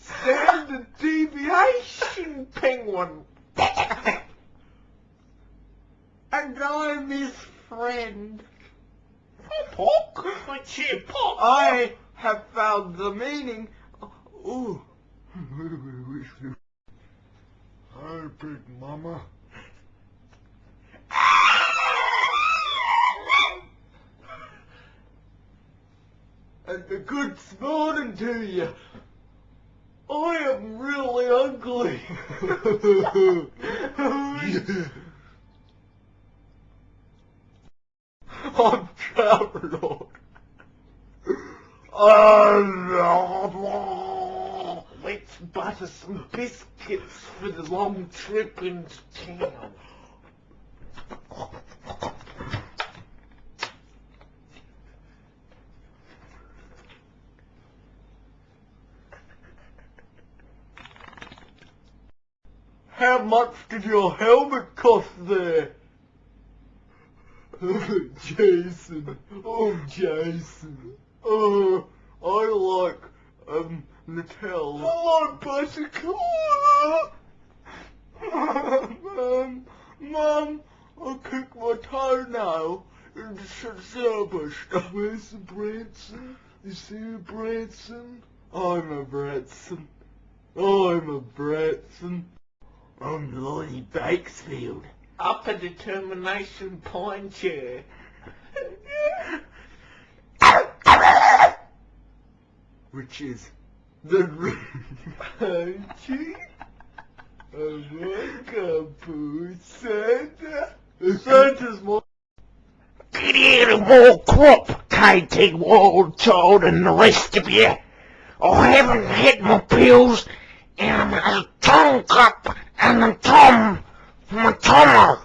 standard deviation penguin. And I'm his friend. Pop? What's your pop? I have found the meaning. Ooh. Hi, Big Mama. And a good morning to you. I am really ugly. I'm Travelord. Let's butter some biscuits for the long trip into town. How much did your helmet cost there? Jason. Oh, Jason. I like, Nutella. Hello, Buttercup. Mum, I kicked my toenail into some service. Where's the Branson? Is there a Branson? I'm a Branson. I'm a Branson. I'm Lloyd Bakesfield. Upper determination pine chair. Which is the Punchy. Oh my God, Pooh Santa. Santa's more. Get here and walk crop, KT Wild Child and the rest of you. I haven't had my pills and a tongue cup and a tom, my tomo.